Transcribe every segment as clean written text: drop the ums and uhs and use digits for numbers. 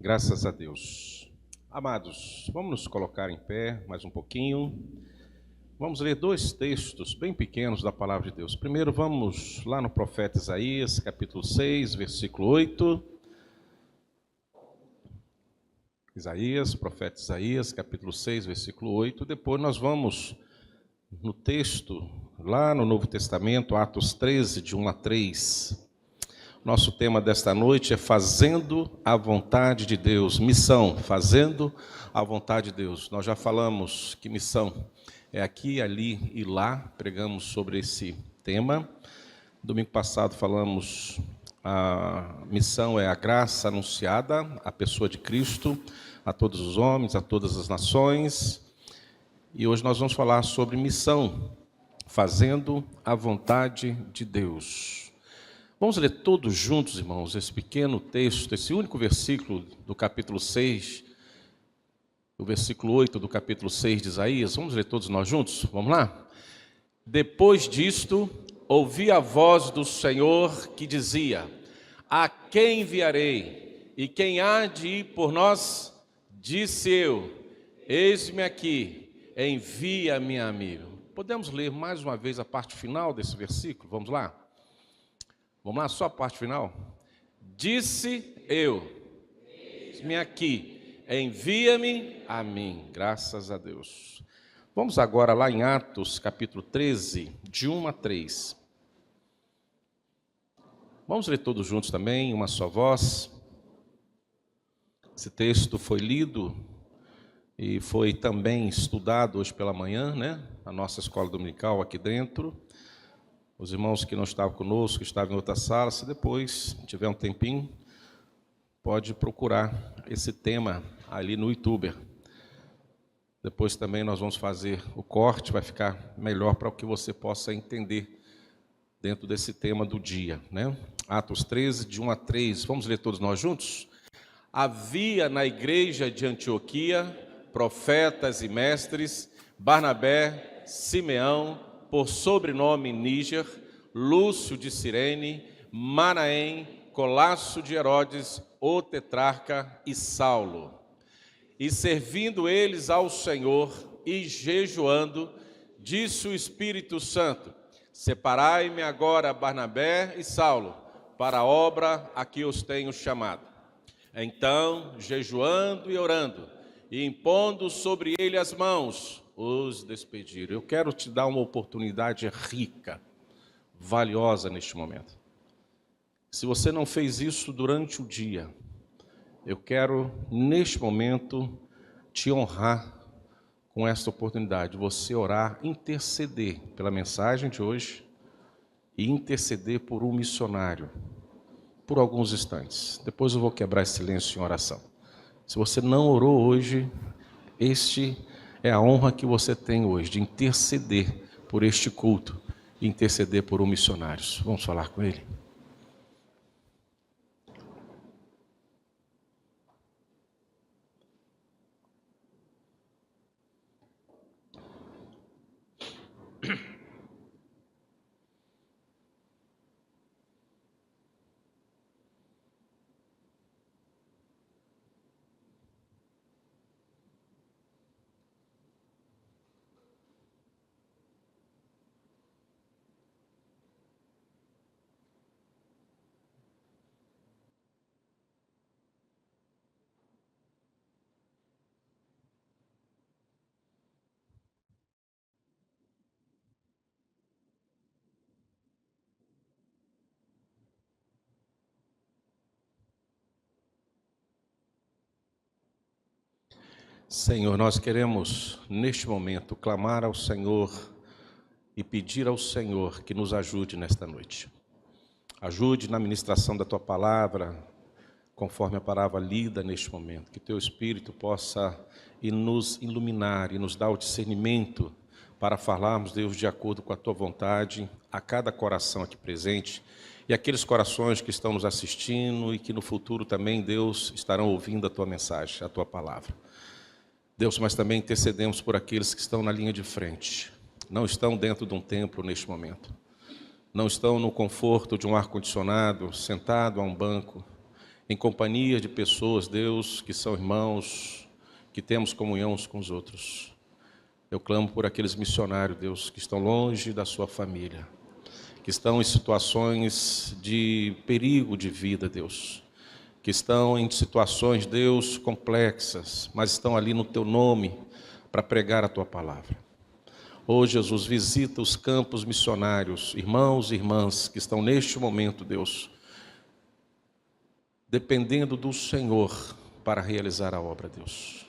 Graças a Deus. Amados, vamos nos colocar em pé mais um pouquinho. Vamos ler dois textos bem pequenos da palavra de Deus. Primeiro vamos lá no profeta Isaías, capítulo 6, versículo 8. Profeta Isaías, capítulo 6, versículo 8. Depois nós vamos no texto, lá no Novo Testamento, Atos 13, de 1 a 3. Nosso tema desta noite é fazendo a vontade de Deus, missão, fazendo a vontade de Deus. Nós já falamos que missão é aqui, ali e lá, pregamos sobre esse tema. Domingo passado falamos, a missão é a graça anunciada, a pessoa de Cristo, a todos os homens, a todas as nações. E hoje nós vamos falar sobre missão, fazendo a vontade de Deus. Vamos ler todos juntos, irmãos, esse pequeno texto, esse único versículo do capítulo 6, o versículo 8 do capítulo 6 de Isaías. Vamos ler todos nós juntos? Vamos lá? Depois disto, ouvi a voz do Senhor que dizia: a quem enviarei? E quem há de ir por nós? Disse eu: eis-me aqui, envia-me a mim. Podemos ler mais uma vez a parte final desse versículo? Vamos lá? Vamos lá, só a parte final. Disse eu: eis-me aqui, envia-me a mim. Graças a Deus. Vamos agora lá em Atos, capítulo 13, de 1 a 3. Vamos ler todos juntos também, uma só voz. Esse texto foi lido e foi também estudado hoje pela manhã, né? Na nossa escola dominical aqui dentro. Os irmãos que não estavam conosco, que estavam em outra sala, se depois tiver um tempinho, pode procurar esse tema ali no YouTube. Depois também nós vamos fazer o corte, vai ficar melhor para que você possa entender dentro desse tema do dia, né? Atos 13, de 1 a 3. Vamos ler todos nós juntos? Havia na igreja de Antioquia profetas e mestres, Barnabé, Simeão, por sobrenome Níger, Lúcio de Cirene, Manaém, Colasso de Herodes, o tetrarca e Saulo. E servindo eles ao Senhor e jejuando, disse o Espírito Santo: separai-me agora Barnabé e Saulo para a obra a que os tenho chamado. Então, jejuando e orando, e impondo sobre ele as mãos, os despediram. Eu quero te dar uma oportunidade rica, valiosa neste momento. Se você não fez isso durante o dia, eu quero, neste momento, te honrar com esta oportunidade. Você orar, interceder pela mensagem de hoje e interceder por um missionário, por alguns instantes. Depois eu vou quebrar esse silêncio em oração. Se você não orou hoje, este é a honra que você tem hoje, de interceder por este culto, e interceder por um missionário. Vamos falar com ele? Senhor, nós queremos, neste momento, clamar ao Senhor e pedir ao Senhor que nos ajude nesta noite. Ajude na ministração da Tua palavra, conforme a palavra lida neste momento. Que Teu Espírito possa nos iluminar e nos dar o discernimento para falarmos, Deus, de acordo com a Tua vontade, a cada coração aqui presente, e aqueles corações que estão nos assistindo e que no futuro também, Deus, estarão ouvindo a Tua mensagem, a Tua palavra. Deus, mas também intercedemos por aqueles que estão na linha de frente, não estão dentro de um templo neste momento, não estão no conforto de um ar-condicionado, sentado a um banco, em companhia de pessoas, Deus, que são irmãos, que temos comunhão uns com os outros. Eu clamo por aqueles missionários, Deus, que estão longe da sua família, que estão em situações de perigo de vida, Deus, que estão em situações, Deus, complexas, mas estão ali no Teu nome para pregar a Tua palavra. Ô Jesus, visita os campos missionários, irmãos e irmãs que estão neste momento, Deus, dependendo do Senhor para realizar a obra, Deus.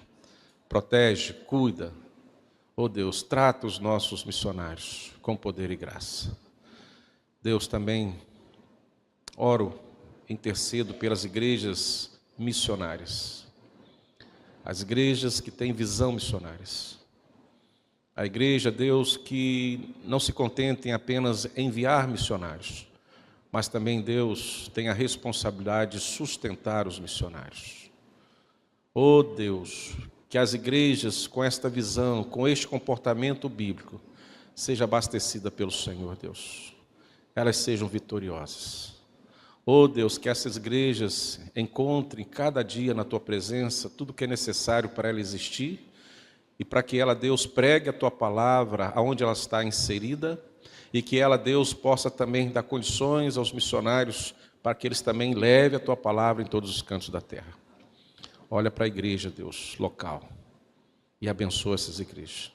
Protege, cuida, ó Deus, trata os nossos missionários com poder e graça. Deus, também oro, intercedo pelas igrejas missionárias, as igrejas que têm visão missionárias. A igreja, Deus, que não se contenta em apenas enviar missionários, mas também, Deus, tem a responsabilidade de sustentar os missionários. Oh Deus, que as igrejas com esta visão, com este comportamento bíblico, seja abastecida pelo Senhor, Deus. Elas sejam vitoriosas. Oh Deus, que essas igrejas encontrem cada dia na Tua presença tudo que é necessário para ela existir e para que ela, Deus, pregue a Tua palavra aonde ela está inserida e que ela, Deus, possa também dar condições aos missionários para que eles também levem a Tua palavra em todos os cantos da terra. Olha para a igreja, Deus, local, e abençoa essas igrejas.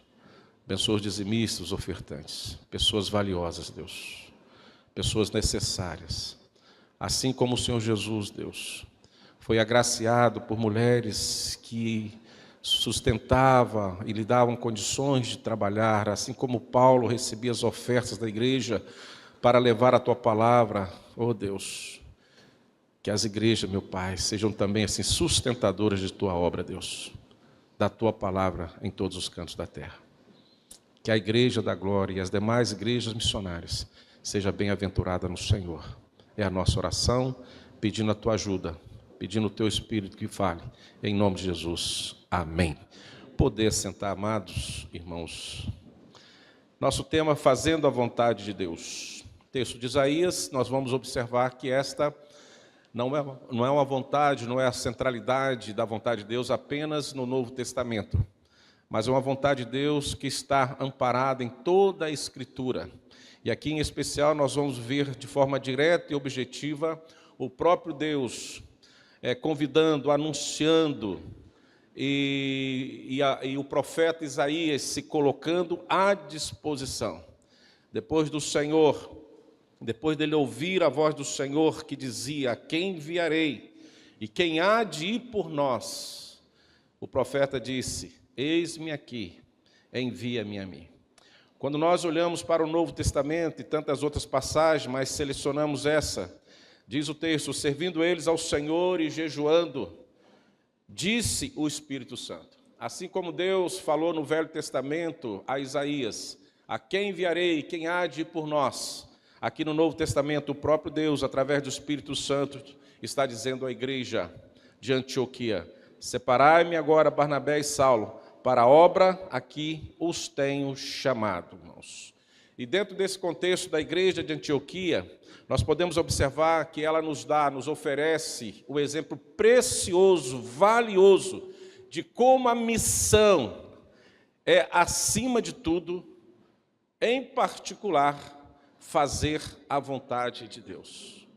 Abençoa os dizimistas, os ofertantes, pessoas valiosas, Deus, pessoas necessárias. Assim como o Senhor Jesus, Deus, foi agraciado por mulheres que sustentava e lhe davam condições de trabalhar, assim como Paulo recebia as ofertas da igreja para levar a Tua palavra, oh Deus, que as igrejas, meu Pai, sejam também assim sustentadoras de Tua obra, Deus, da Tua palavra em todos os cantos da terra. Que a igreja da glória e as demais igrejas missionárias seja bem-aventurada no Senhor. É a nossa oração, pedindo a Tua ajuda, pedindo o Teu Espírito que fale, em nome de Jesus. Amém. Poder sentar, amados irmãos. Nosso tema, fazendo a vontade de Deus. Texto de Isaías, nós vamos observar que esta não é uma vontade, não é a centralidade da vontade de Deus apenas no Novo Testamento, mas é uma vontade de Deus que está amparada em toda a Escritura. E aqui, em especial, nós vamos ver de forma direta e objetiva o próprio Deus convidando, anunciando, e o profeta Isaías se colocando à disposição. Depois dele ouvir a voz do Senhor que dizia: quem enviarei? E quem há de ir por nós? O profeta disse: eis-me aqui, envia-me a mim. Quando nós olhamos para o Novo Testamento e tantas outras passagens, mas selecionamos essa, diz o texto: servindo eles ao Senhor e jejuando, disse o Espírito Santo. Assim como Deus falou no Velho Testamento a Isaías: a quem enviarei, quem há de ir por nós? Aqui no Novo Testamento, o próprio Deus, através do Espírito Santo, está dizendo à igreja de Antioquia: separai-me agora Barnabé e Saulo, para a obra a que os tenho chamado, irmãos. E dentro desse contexto da igreja de Antioquia, nós podemos observar que ela nos oferece o exemplo precioso, valioso, de como a missão é, acima de tudo, em particular, fazer a vontade de Deus.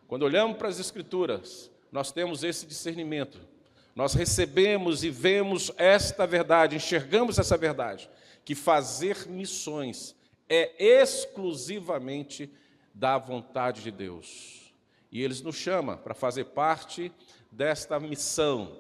Quando olhamos para as Escrituras, nós temos esse discernimento. Nós recebemos e vemos esta verdade, enxergamos essa verdade, que fazer missões é exclusivamente da vontade de Deus. E Ele nos chama para fazer parte desta missão,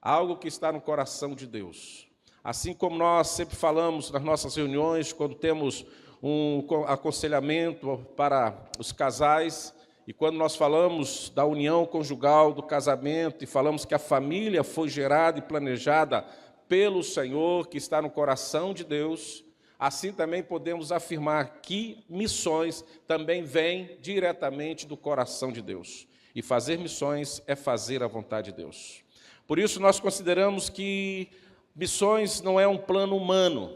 algo que está no coração de Deus. Assim como nós sempre falamos nas nossas reuniões, quando temos um aconselhamento para os casais, e quando nós falamos da união conjugal, do casamento, e falamos que a família foi gerada e planejada pelo Senhor, que está no coração de Deus, assim também podemos afirmar que missões também vêm diretamente do coração de Deus. E fazer missões é fazer a vontade de Deus. Por isso nós consideramos que missões não é um plano humano,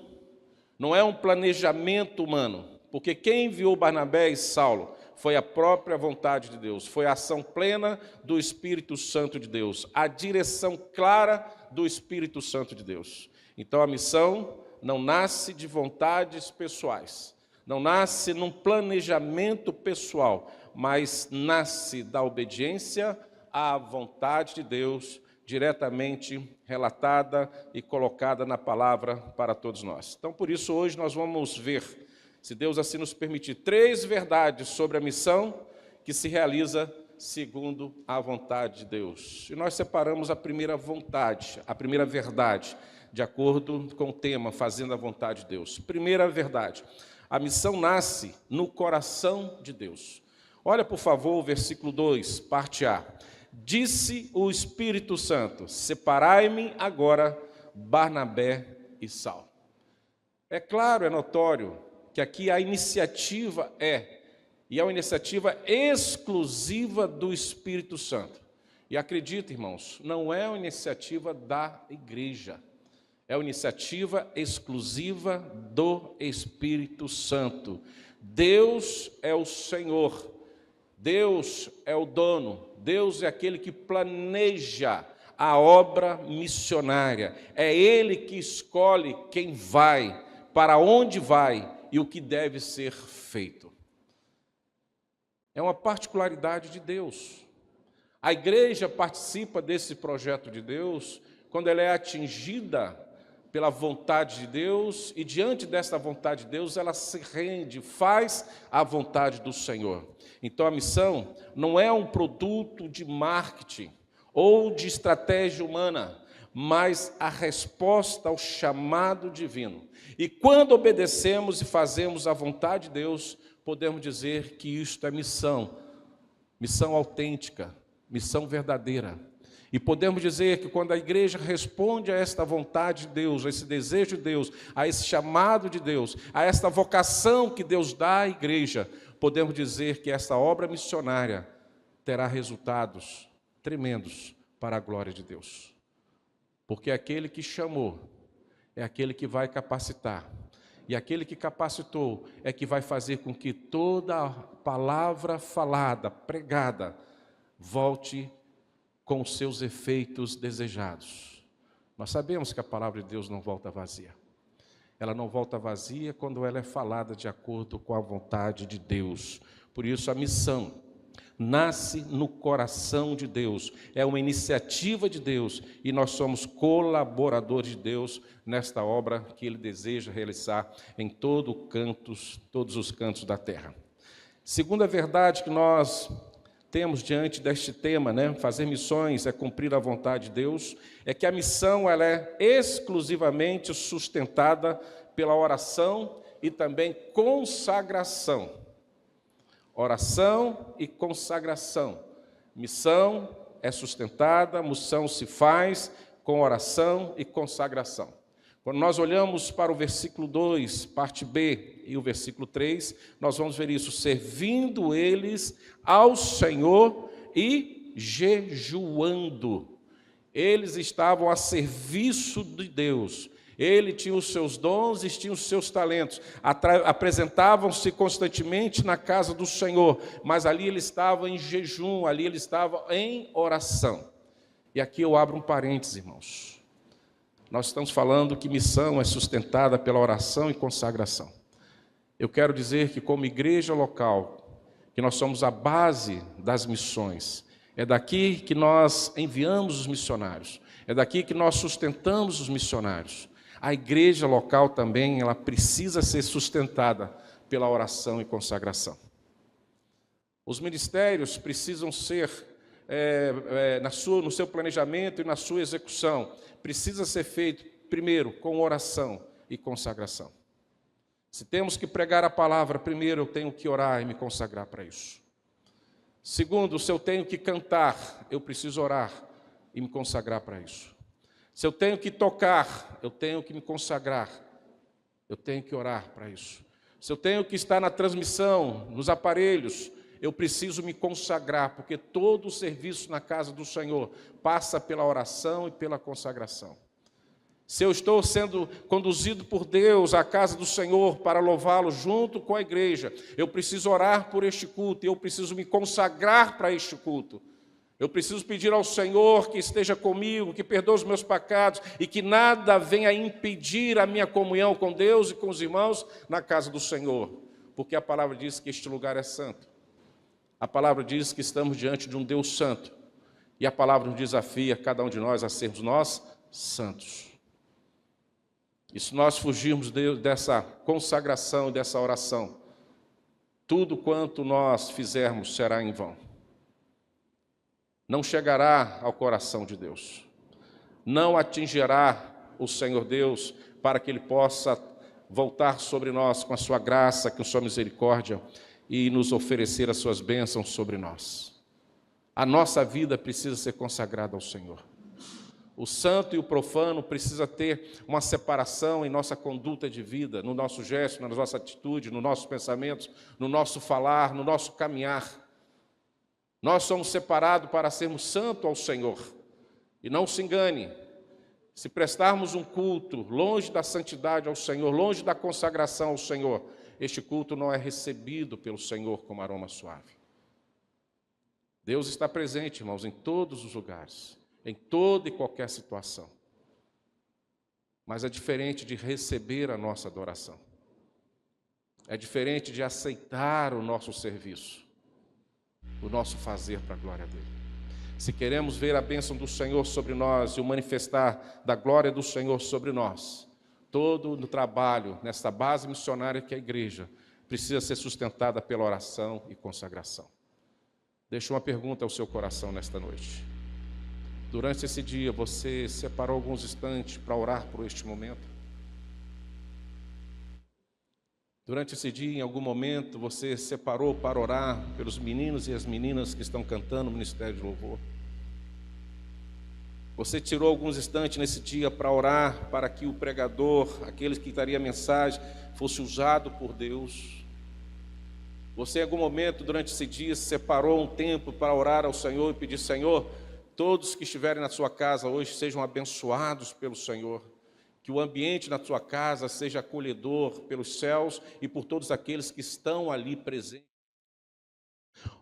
não é um planejamento humano, porque quem enviou Barnabé e Saulo foi a própria vontade de Deus, foi a ação plena do Espírito Santo de Deus, a direção clara do Espírito Santo de Deus. Então a missão não nasce de vontades pessoais, não nasce num planejamento pessoal, mas nasce da obediência à vontade de Deus, diretamente relatada e colocada na palavra para todos nós. Então, por isso, hoje nós vamos ver, se Deus assim nos permitir, 3 verdades sobre a missão que se realiza segundo a vontade de Deus. E nós separamos a primeira vontade, a primeira verdade, de acordo com o tema, fazendo a vontade de Deus. Primeira verdade, a missão nasce no coração de Deus. Olha, por favor, o versículo 2, parte A. Disse o Espírito Santo, separai-me agora Barnabé e Saulo. É claro, é notório, que aqui a iniciativa e é uma iniciativa exclusiva do Espírito Santo. E acredite, irmãos, não é uma iniciativa da igreja, é uma iniciativa exclusiva do Espírito Santo. Deus é o Senhor, Deus é o dono, Deus é aquele que planeja a obra missionária. É Ele que escolhe quem vai, para onde vai e o que deve ser feito. É uma particularidade de Deus. A igreja participa desse projeto de Deus quando ela é atingida pela vontade de Deus e diante dessa vontade de Deus ela se rende, faz a vontade do Senhor. Então a missão não é um produto de marketing ou de estratégia humana, mas a resposta ao chamado divino. E quando obedecemos e fazemos a vontade de Deus, podemos dizer que isto é missão, missão autêntica, missão verdadeira. E podemos dizer que quando a igreja responde a esta vontade de Deus, a esse desejo de Deus, a esse chamado de Deus, a esta vocação que Deus dá à igreja, podemos dizer que essa obra missionária terá resultados tremendos para a glória de Deus. Porque aquele que chamou é aquele que vai capacitar. E aquele que capacitou é que vai fazer com que toda a palavra falada, pregada, volte com os seus efeitos desejados. Nós sabemos que a palavra de Deus não volta vazia. Ela não volta vazia quando ela é falada de acordo com a vontade de Deus. Por isso a missão nasce no coração de Deus, é uma iniciativa de Deus e nós somos colaboradores de Deus nesta obra que Ele deseja realizar em todos os cantos da terra. Segunda verdade que nós temos diante deste tema, fazer missões é cumprir a vontade de Deus, é que a missão ela é exclusivamente sustentada pela oração e também consagração. Oração e consagração. Missão é sustentada, missão se faz com oração e consagração. Quando nós olhamos para o versículo 2, parte B, e o versículo 3, nós vamos ver isso, servindo eles ao Senhor e jejuando. Eles estavam a serviço de Deus. Ele tinha os seus dons e tinha os seus talentos. Apresentavam-se constantemente na casa do Senhor, mas ali ele estava em jejum, ali ele estava em oração. E aqui eu abro um parênteses, irmãos. Nós estamos falando que missão é sustentada pela oração e consagração. Eu quero dizer que como igreja local, que nós somos a base das missões. É daqui que nós enviamos os missionários. É daqui que nós sustentamos os missionários. A igreja local também, ela precisa ser sustentada pela oração e consagração. Os ministérios precisam ser, no seu planejamento e na sua execução, precisa ser feito, primeiro, com oração e consagração. Se temos que pregar a palavra, primeiro eu tenho que orar e me consagrar para isso. Segundo, se eu tenho que cantar, eu preciso orar e me consagrar para isso. Se eu tenho que tocar, eu tenho que me consagrar, eu tenho que orar para isso. Se eu tenho que estar na transmissão, nos aparelhos, eu preciso me consagrar, porque todo o serviço na casa do Senhor passa pela oração e pela consagração. se eu estou sendo conduzido por Deus à casa do Senhor para louvá-lo junto com a igreja, eu preciso orar por este culto, eu preciso me consagrar para este culto. Eu preciso pedir ao Senhor que esteja comigo, que perdoe os meus pecados e que nada venha impedir a minha comunhão com Deus e com os irmãos na casa do Senhor, porque a palavra diz que este lugar é santo. A palavra diz que estamos diante de um Deus santo e a palavra nos desafia, cada um de nós, a sermos nós santos. E se nós fugirmos dessa consagração, dessa oração, tudo quanto nós fizermos será em vão. Não chegará ao coração de Deus. Não atingirá o Senhor Deus para que Ele possa voltar sobre nós com a sua graça, com a sua misericórdia e nos oferecer as suas bênçãos sobre nós. A nossa vida precisa ser consagrada ao Senhor. O santo e o profano precisa ter uma separação em nossa conduta de vida, no nosso gesto, na nossa atitude, nos nossos pensamentos, no nosso falar, no nosso caminhar. Nós somos separados para sermos santos ao Senhor. E não se engane, se prestarmos um culto longe da santidade ao Senhor, longe da consagração ao Senhor, este culto não é recebido pelo Senhor como aroma suave. Deus está presente, irmãos, em todos os lugares, em toda e qualquer situação. Mas é diferente de receber a nossa adoração. É diferente de aceitar o nosso serviço, o nosso fazer para a glória dele. Se queremos ver a bênção do Senhor sobre nós e o manifestar da glória do Senhor sobre nós, todo o trabalho nessa base missionária que é a igreja precisa ser sustentada pela oração e consagração. Deixo uma pergunta ao seu coração nesta noite. Durante esse dia, você separou alguns instantes para orar por este momento? Durante esse dia, em algum momento, você separou para orar pelos meninos e as meninas que estão cantando no Ministério de Louvor? Você tirou alguns instantes nesse dia para orar para que o pregador, aquele que daria a mensagem, fosse usado por Deus? Você, em algum momento, durante esse dia, separou um tempo para orar ao Senhor e pedir: Senhor, todos que estiverem na sua casa hoje sejam abençoados pelo Senhor. Que o ambiente na sua casa seja acolhedor pelos céus e por todos aqueles que estão ali presentes.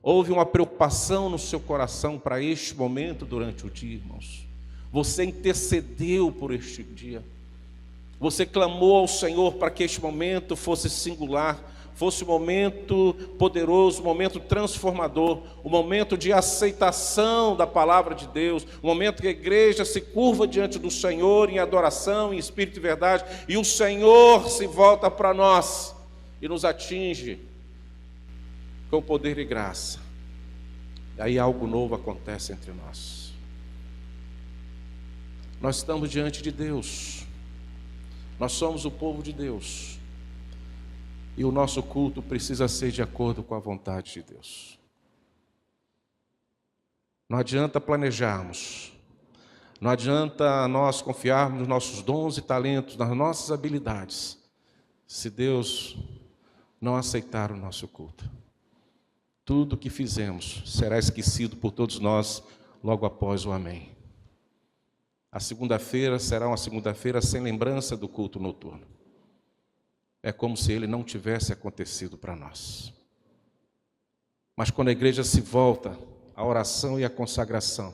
Houve uma preocupação no seu coração para este momento durante o dia, irmãos. Você intercedeu por este dia. Você clamou ao Senhor para que este momento fosse singular, fosse um momento poderoso, um momento transformador, um momento de aceitação da palavra de Deus, um momento que a igreja se curva diante do Senhor em adoração, em espírito e verdade, e o Senhor se volta para nós e nos atinge com poder e graça. E aí algo novo acontece entre nós. Nós estamos diante de Deus, nós somos o povo de Deus. E o nosso culto precisa ser de acordo com a vontade de Deus. Não adianta planejarmos, não adianta nós confiarmos nos nossos dons e talentos, nas nossas habilidades, se Deus não aceitar o nosso culto. Tudo o que fizemos será esquecido por todos nós logo após o amém. A segunda-feira será uma segunda-feira sem lembrança do culto noturno. É como se ele não tivesse acontecido para nós. Mas quando a igreja se volta à oração e à consagração,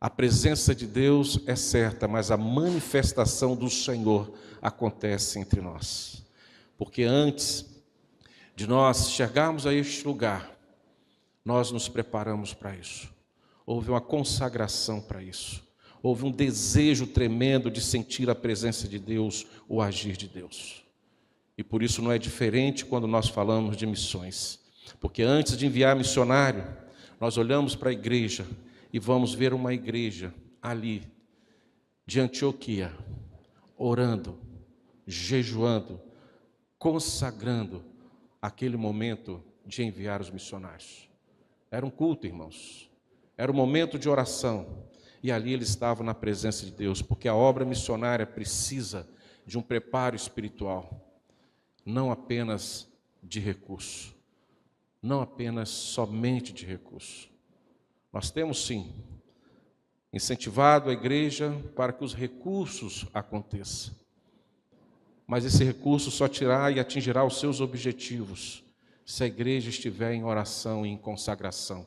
a presença de Deus é certa, mas a manifestação do Senhor acontece entre nós. Porque antes de nós chegarmos a este lugar, nós nos preparamos para isso. Houve uma consagração para isso. Houve um desejo tremendo de sentir a presença de Deus, o agir de Deus. E por isso não é diferente quando nós falamos de missões. Porque antes de enviar missionário, nós olhamos para a igreja e vamos ver uma igreja ali, de Antioquia, orando, jejuando, consagrando aquele momento de enviar os missionários. Era um culto, irmãos. Era um momento de oração. E ali eles estavam na presença de Deus, porque a obra missionária precisa de um preparo espiritual. Não apenas de recurso, não apenas somente de recurso. Nós temos sim, incentivado a igreja para que os recursos aconteçam. Mas esse recurso só tirará e atingirá os seus objetivos se a igreja estiver em oração e em consagração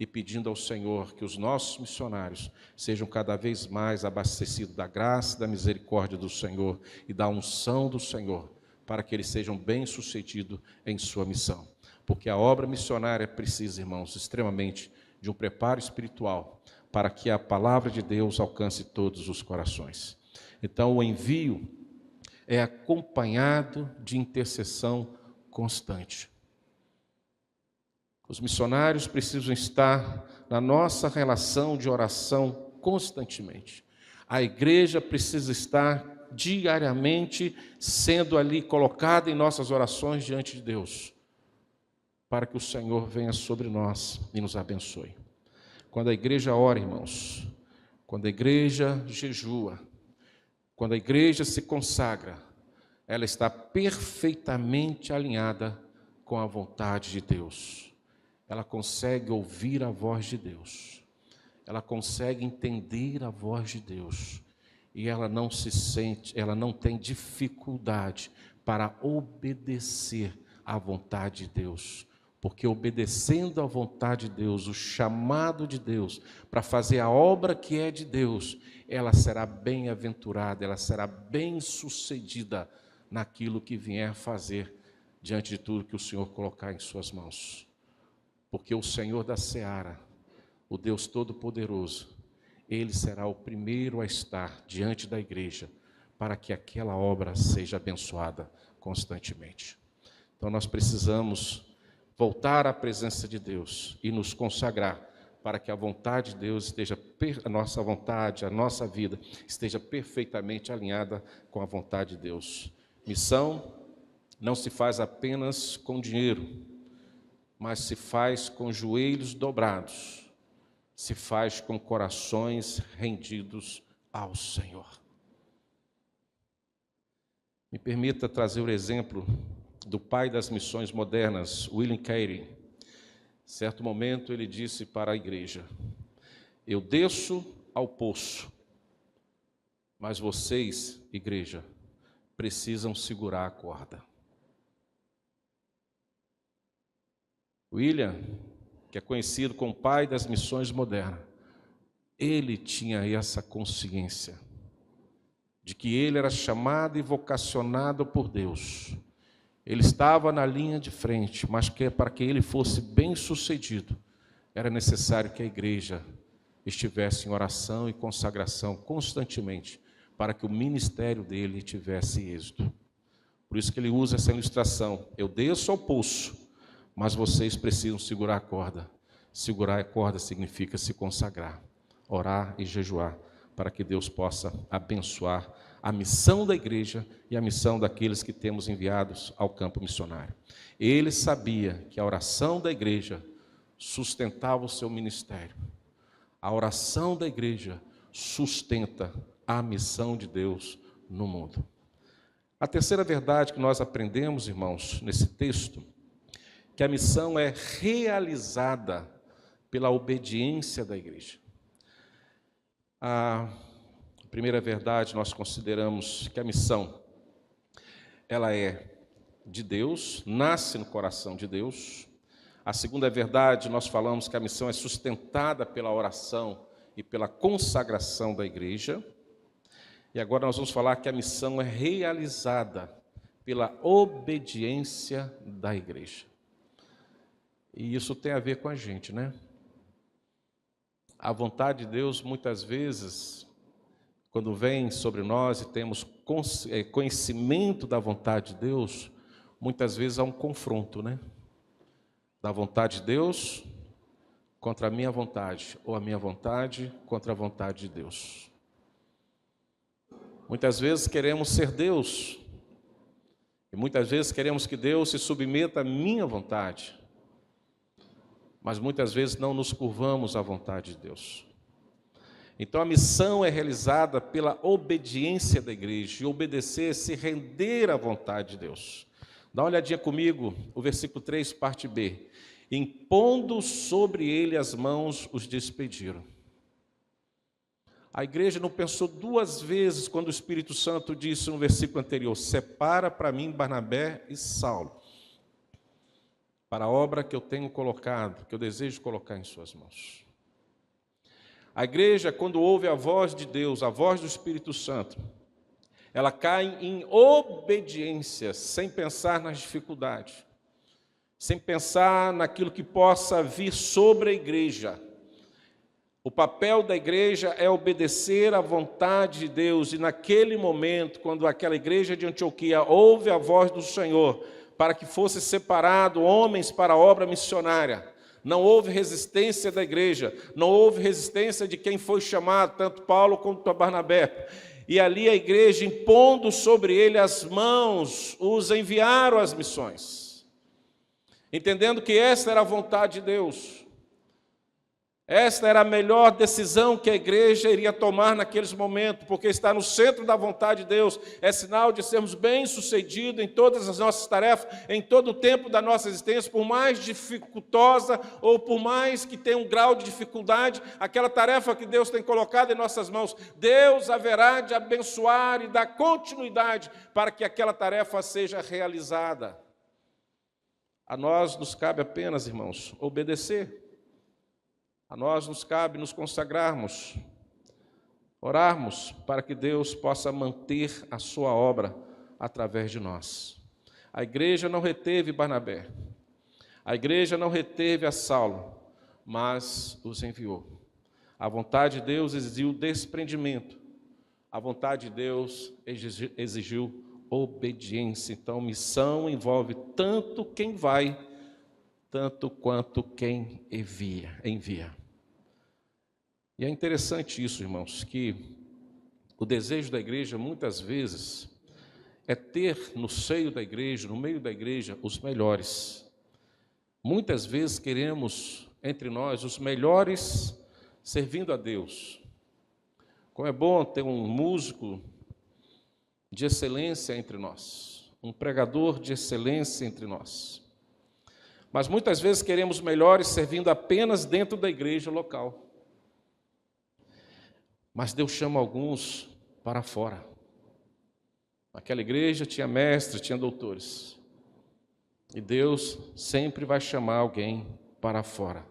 e pedindo ao Senhor que os nossos missionários sejam cada vez mais abastecidos da graça e da misericórdia do Senhor e da unção do Senhor, para que eles sejam bem-sucedidos em sua missão. Porque a obra missionária precisa, irmãos, extremamente de um preparo espiritual para que a palavra de Deus alcance todos os corações. Então, o envio é acompanhado de intercessão constante. Os missionários precisam estar na nossa relação de oração constantemente. A igreja precisa estar diariamente sendo ali colocada em nossas orações diante de Deus, para que o Senhor venha sobre nós e nos abençoe. Quando a igreja ora, irmãos, quando a igreja jejua, quando a igreja se consagra, ela está perfeitamente alinhada com a vontade de Deus. Ela consegue ouvir a voz de Deus, ela consegue entender a voz de Deus, e ela não se sente, ela não tem dificuldade para obedecer à vontade de Deus, porque obedecendo à vontade de Deus, o chamado de Deus para fazer a obra que é de Deus, ela será bem-aventurada, ela será bem-sucedida naquilo que vier fazer diante de tudo que o Senhor colocar em suas mãos. Porque o Senhor da seara, o Deus Todo-Poderoso, Ele será o primeiro a estar diante da igreja para que aquela obra seja abençoada constantemente. Então nós precisamos voltar à presença de Deus e nos consagrar para que a vontade de Deus esteja, a nossa vontade, a nossa vida esteja perfeitamente alinhada com a vontade de Deus. Missão não se faz apenas com dinheiro, mas se faz com joelhos dobrados, se faz com corações rendidos ao Senhor. Me permita trazer o exemplo do pai das missões modernas, William Carey. Certo momento ele disse para a igreja: eu desço ao poço, mas vocês, igreja, precisam segurar a corda. William, que é conhecido como pai das missões modernas, ele tinha essa consciência de que ele era chamado e vocacionado por Deus. Ele estava na linha de frente, mas que para que ele fosse bem-sucedido, era necessário que a igreja estivesse em oração e consagração constantemente, para que o ministério dele tivesse êxito. Por isso que ele usa essa ilustração: eu desço ao poço, mas vocês precisam segurar a corda. Segurar a corda significa se consagrar, orar e jejuar, para que Deus possa abençoar a missão da igreja e a missão daqueles que temos enviados ao campo missionário. Ele sabia que a oração da igreja sustentava o seu ministério. A oração da igreja sustenta a missão de Deus no mundo. A terceira verdade que nós aprendemos, irmãos, nesse texto, que a missão é realizada pela obediência da igreja. A primeira verdade, nós consideramos que a missão, ela é de Deus, nasce no coração de Deus. A segunda verdade, nós falamos que a missão é sustentada pela oração e pela consagração da igreja. E agora nós vamos falar que a missão é realizada pela obediência da igreja. E isso tem a ver com a gente, né? A vontade de Deus, muitas vezes, quando vem sobre nós e temos conhecimento da vontade de Deus, muitas vezes há um confronto, né? Da vontade de Deus contra a minha vontade, ou a minha vontade contra a vontade de Deus. Muitas vezes queremos ser Deus, e muitas vezes queremos que Deus se submeta à minha vontade, mas muitas vezes não nos curvamos à vontade de Deus. Então a missão é realizada pela obediência da igreja, e obedecer é se render à vontade de Deus. Dá uma olhadinha comigo, o versículo 3, parte B. Impondo sobre ele as mãos, os despediram. A igreja não pensou duas vezes quando o Espírito Santo disse no versículo anterior: separa para mim Barnabé e Saulo, para a obra que eu tenho colocado, que eu desejo colocar em suas mãos. A igreja, quando ouve a voz de Deus, a voz do Espírito Santo, ela cai em obediência, sem pensar nas dificuldades, sem pensar naquilo que possa vir sobre a igreja. O papel da igreja é obedecer à vontade de Deus, e naquele momento, quando aquela igreja de Antioquia ouve a voz do Senhor, para que fosse separado homens para a obra missionária, não houve resistência da igreja, não houve resistência de quem foi chamado, tanto Paulo quanto Barnabé. E ali a igreja, impondo sobre ele as mãos, os enviaram às missões, entendendo que esta era a vontade de Deus. Esta era a melhor decisão que a igreja iria tomar naqueles momentos, porque estar no centro da vontade de Deus é sinal de sermos bem-sucedidos em todas as nossas tarefas, em todo o tempo da nossa existência, por mais dificultosa ou por mais que tenha um grau de dificuldade, aquela tarefa que Deus tem colocado em nossas mãos, Deus haverá de abençoar e dar continuidade para que aquela tarefa seja realizada. A nós nos cabe apenas, irmãos, obedecer. A nós nos cabe nos consagrarmos, orarmos para que Deus possa manter a sua obra através de nós. A igreja não reteve Barnabé, a igreja não reteve a Saulo, mas os enviou. A vontade de Deus exigiu desprendimento, a vontade de Deus exigiu obediência. Então, missão envolve tanto quem vai, tanto quanto quem envia. E é interessante isso, irmãos, que o desejo da igreja, muitas vezes, é ter no seio da igreja, no meio da igreja, os melhores. Muitas vezes queremos, entre nós, os melhores servindo a Deus. Como é bom ter um músico de excelência entre nós, um pregador de excelência entre nós. Mas muitas vezes queremos melhores servindo apenas dentro da igreja local. Mas Deus chama alguns para fora. Aquela igreja tinha mestres, tinha doutores. E Deus sempre vai chamar alguém para fora.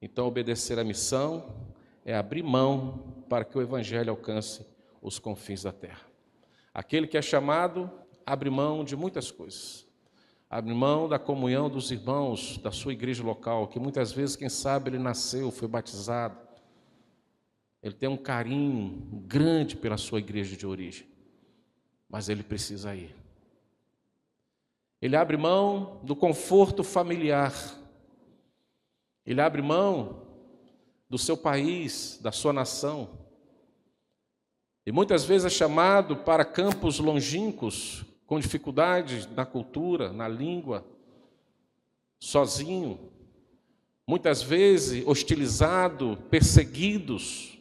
Então, obedecer à missão é abrir mão para que o evangelho alcance os confins da terra. Aquele que é chamado abre mão de muitas coisas. Abre mão da comunhão dos irmãos da sua igreja local, que muitas vezes, quem sabe, ele nasceu, foi batizado. Ele tem um carinho grande pela sua igreja de origem, mas ele precisa ir. Ele abre mão do conforto familiar. Ele abre mão do seu país, da sua nação. E muitas vezes é chamado para campos longínquos, com dificuldades na cultura, na língua, sozinho, muitas vezes hostilizado, perseguidos,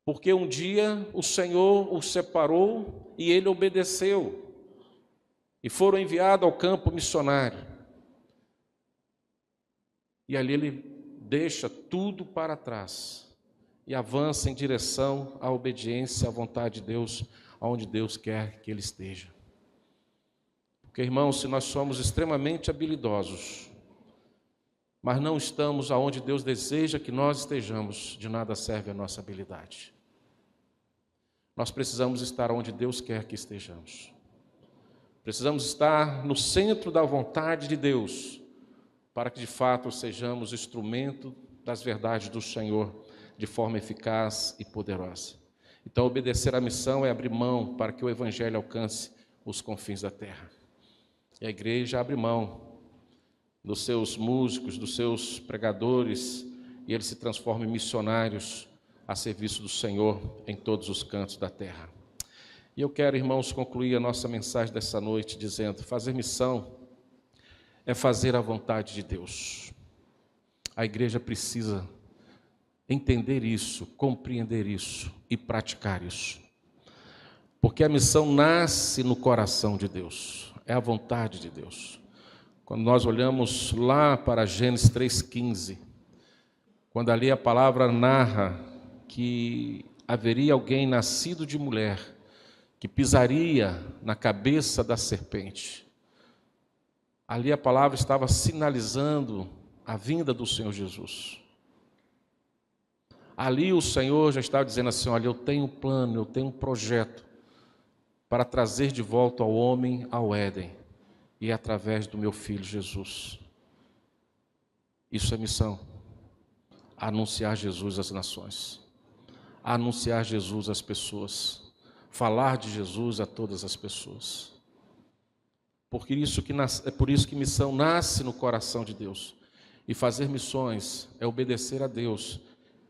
porque um dia o Senhor o separou e ele obedeceu, e foram enviados ao campo missionário. E ali ele deixa tudo para trás e avança em direção à obediência à vontade de Deus, aonde Deus quer que ele esteja. Porque, irmãos, se nós somos extremamente habilidosos, mas não estamos aonde Deus deseja que nós estejamos, de nada serve a nossa habilidade. Nós precisamos estar onde Deus quer que estejamos. Precisamos estar no centro da vontade de Deus, para que de fato sejamos instrumento das verdades do Senhor, de forma eficaz e poderosa. Então, obedecer à missão é abrir mão para que o evangelho alcance os confins da terra. E a igreja abre mão dos seus músicos, dos seus pregadores, e eles se transformam em missionários a serviço do Senhor em todos os cantos da terra. E eu quero, irmãos, concluir a nossa mensagem dessa noite dizendo: fazer missão é fazer a vontade de Deus. A igreja precisa entender isso, compreender isso e praticar isso. Porque a missão nasce no coração de Deus, é a vontade de Deus. Quando nós olhamos lá para Gênesis 3,15, quando ali a palavra narra que haveria alguém nascido de mulher que pisaria na cabeça da serpente. Ali a palavra estava sinalizando a vinda do Senhor Jesus. Ali o Senhor já estava dizendo assim: olha, eu tenho um plano, eu tenho um projeto para trazer de volta ao homem ao Éden, e é através do meu Filho Jesus. Isso é missão. Anunciar Jesus às nações, anunciar Jesus às pessoas, falar de Jesus a todas as pessoas. É por isso que missão nasce no coração de Deus. E fazer missões é obedecer a Deus,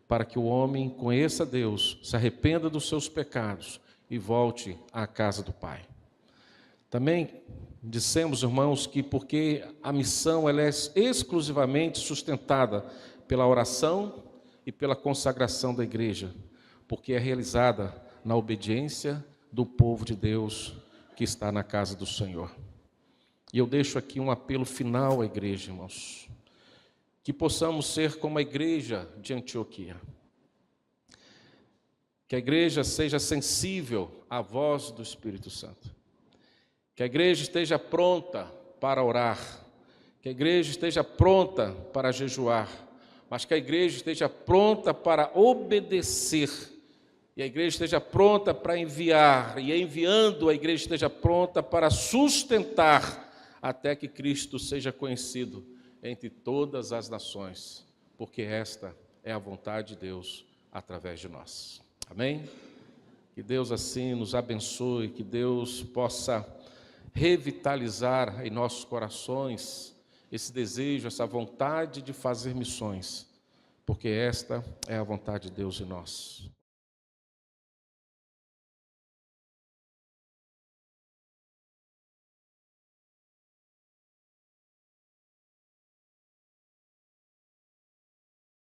para que o homem conheça Deus, se arrependa dos seus pecados e volte à casa do Pai. Também dissemos, irmãos, que porque a missão ela é exclusivamente sustentada pela oração e pela consagração da igreja, porque é realizada na obediência do povo de Deus que está na casa do Senhor. E eu deixo aqui um apelo final à igreja, irmãos, que possamos ser como a igreja de Antioquia, que a igreja seja sensível à voz do Espírito Santo, que a igreja esteja pronta para orar, que a igreja esteja pronta para jejuar, mas que a igreja esteja pronta para obedecer, e a igreja esteja pronta para enviar, e enviando a igreja esteja pronta para sustentar, até que Cristo seja conhecido entre todas as nações, porque esta é a vontade de Deus através de nós. Amém? Que Deus assim nos abençoe, que Deus possa revitalizar em nossos corações esse desejo, essa vontade de fazer missões, porque esta é a vontade de Deus em nós.